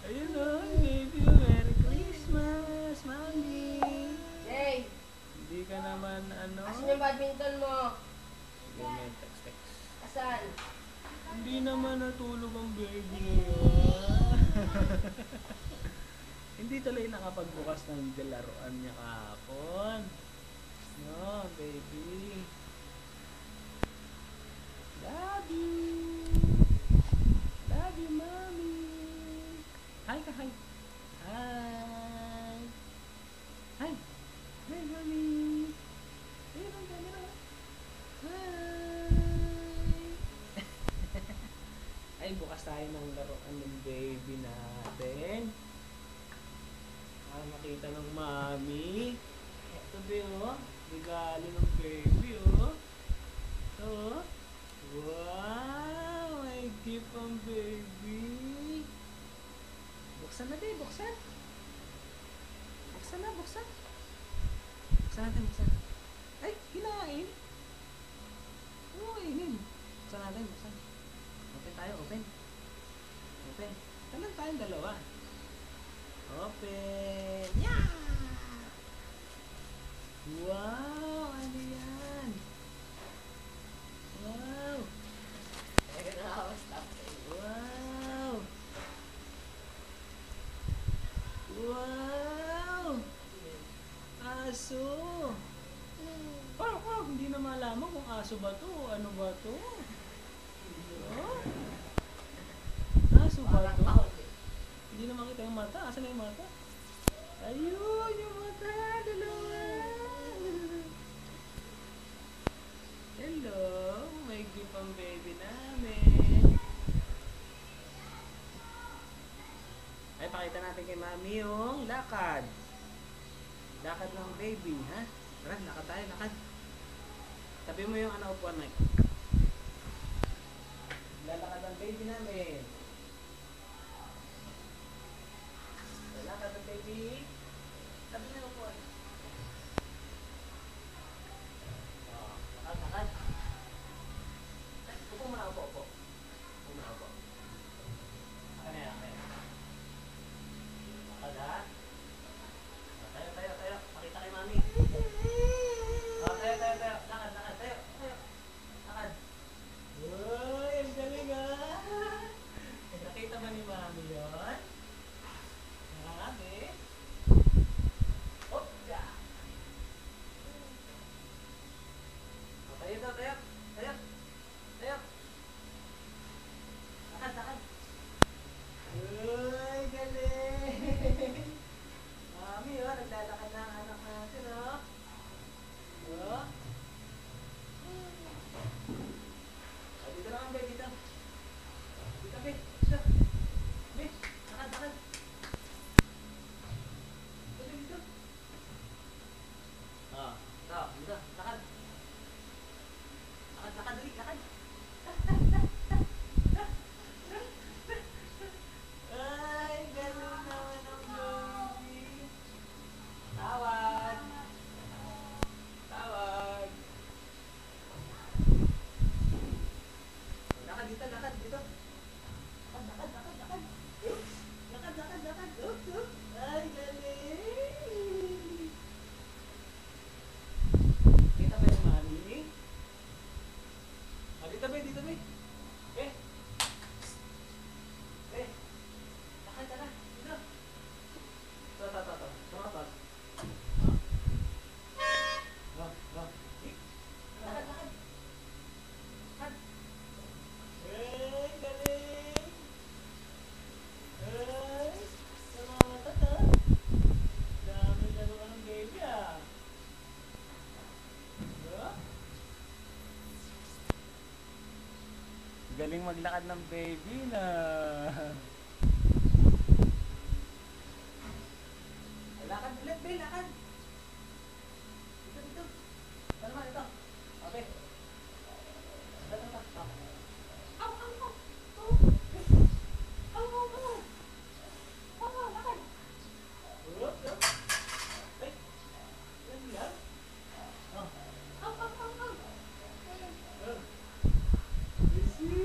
Ayun o, baby. Merry Christmas, Mami. Jay, Hindi ka naman ano. asan yung badminton mo? Sige, may text. Asan? Hindi naman natulog ang baby ngayon. Hindi tuloy nakapagbukas ng laruan niya kahapon. No, baby. Love you. Love you, Mommy. Hi ka, hi. Hi. Hi. Hi, Mommy. Ayun ang camera. Hi. Ay, bukas tayo ng laruan ng baby natin. Para makita ng Mommy. Ito ba oh? Regalo ng baby oh. Ito oh. Wow! May gift ang baby. Buksan na din, buksan. Buksan na, buksan. Buksan natin, buksan. Ay, kinain. Oo, kainin. Buksan natin, buksan. Open tayo, open. Open. Tanan tayong dalawa. Open. Yeah! Wow! Ano yan? Wow! Wow! Wow! Aso! Parang hindi na malaman kung aso ba to o ano ba to. Oh? Aso ba to? Hindi na makita yung mata. Asan na yung mata? Ayun! Yung mata! Dalawa! Hello! May gift ang baby namin. Ay, pakita natin kay Mami yung lakad. Lakad ng baby, ha? Tara, lakad tayo, lakad. Tabi mo yung upuan, Mike. Lalakad ang baby namin. Lalakad ang baby. Tabi mo yung upuan. Oh, lakad, lakad. Ay, upo muna, upo. Upo muna, upo. Lakad na yan, lakad. Lakad, ha? Tayo. Pakita kay Mami. Oh, tayo. Lakad, tayo. Lakad. Uy, ang galing ah. Nakita ba ni Mami yun? Mami? Oh, yeah. Oh, tayo. Lakad. Uy, galing. Mami, oh, naglalakad na ang anak natin, oh. Oh. Oh, dito naman, be, dito. Dito, be. Dito. Be, lakad. Dito. Oh, dito. Lakad. Dali, lakad. Ay, ganun naman ang baby. Tawag. Lakad dito. Lakad. Lakad. Ay, galing. Kita ba yung Mami? Oh, dito, be. Eh. Lakad ka na. Dito. Tumatot. Go. Lakad. Ay, galing. Ay, tumatot ah. Dami laruan ng baby ah. Diba? Galing maglakad ng baby na. Lakad ulit, be, lakad. Dito. Ano naman ito? Okay. Ito. Au. Lakad. Up. Ay, yan. Oh. Au. Easy.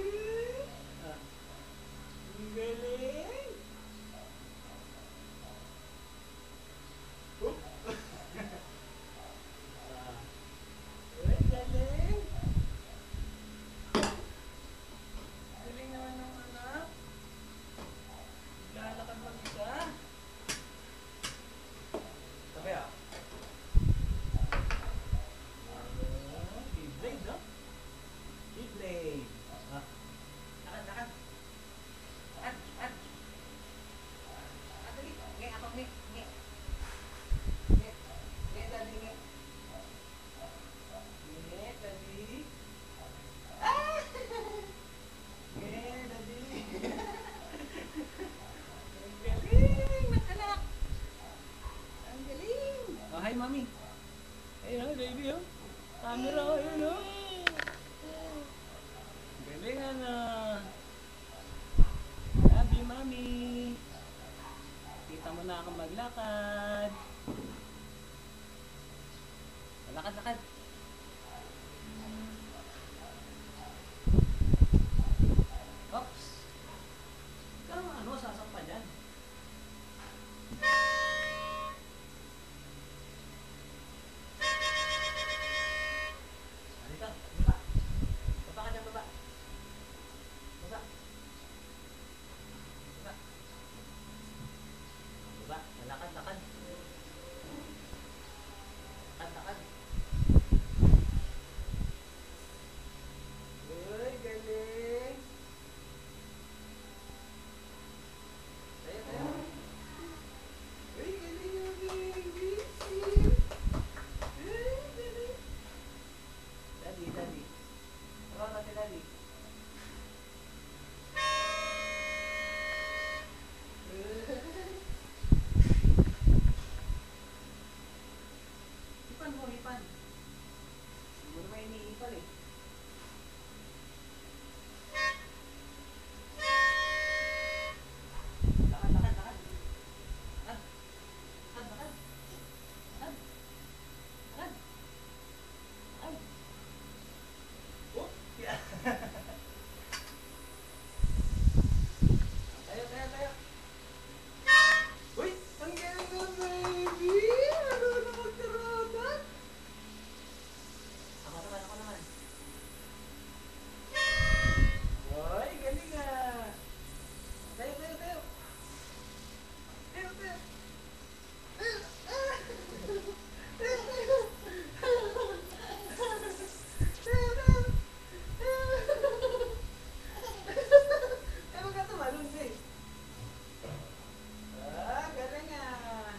mami. Ayun o, baby o. Camera o, ayun o. Galingan na. Love you, mami. Kita mo na ako maglakad. Lakad-lakad. Oops. Ikaw ano, sasampa dyan. Halika, baba. Baba ka dyan, baba. Baba. Baba. Baba, lakad-lakad. Lakad-lakad. Uy, galing. Tayo, tayo. Uy, galing yung baby. Uy, galing. Daddy, daddy. Tara natin, daddy. Hipan mo, hipan. Hindi mo naman iniipal eh. Lakad, lakad, lakad. Lakad. Lakad, lakad. Lakad. Lakad. Lakad. Oh, yeah. Tayo, tayo, tayo. Uy, ang galing mo, baby. Ano na magkaroon? Ako naman. Uy, galing ah. Tayo, tayo, tayo. Tayo, tayo. Ano ka tumalon, eh? Ah, galing ah.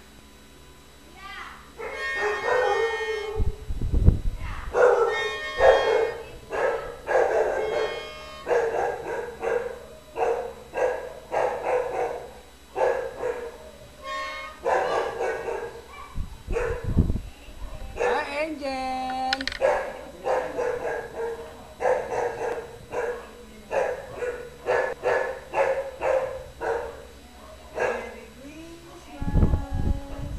Ah, Angel! Merry Christmas!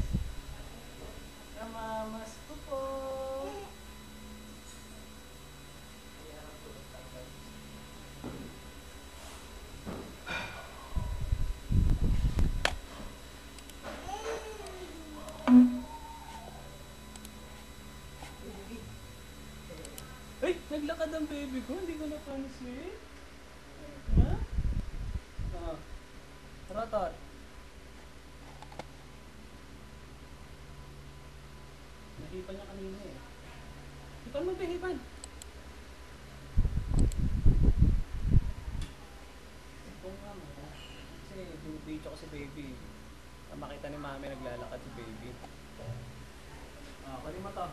Kamamas ko po! Ay! Naglakad ang baby ko, hindi ko napansin. Ha? Oh. Rotor. Nahipan niya kanina eh. Hipan mo, be, hipan. Ito nga mo. Kasi binibidyo ko si baby. Para makita ni mami naglalakad si baby. Kunin mo to.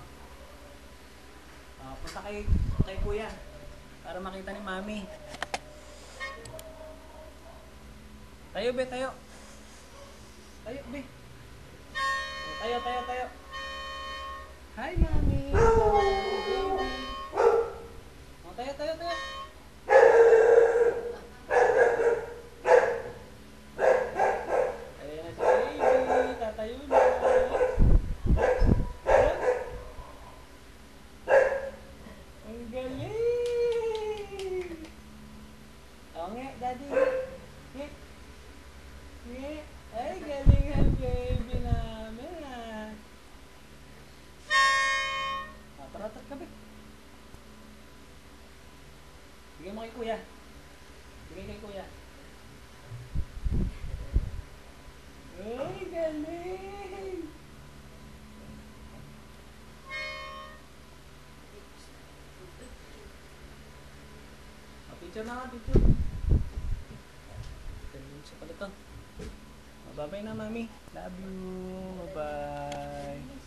Punta kay kuya. Para makita ni mami. Tayo, be, tayo. Tayo, be. Tayo, tayo, tayo. Hi, mami. Baby. Tayo, tayo, tayo. Ayan na si baby. Tatayo na. Ang galing. Oo nga, daddy. Nge. Nge. Ay, galing ang baby namin ah. Tara-tara ka, be. Bigay mo kay kuya. Bigay kay kuya. Ay, galing. Picture na nga, picture. Galing siya pala to. Bye-bye na, mami. Love you. Bye-bye.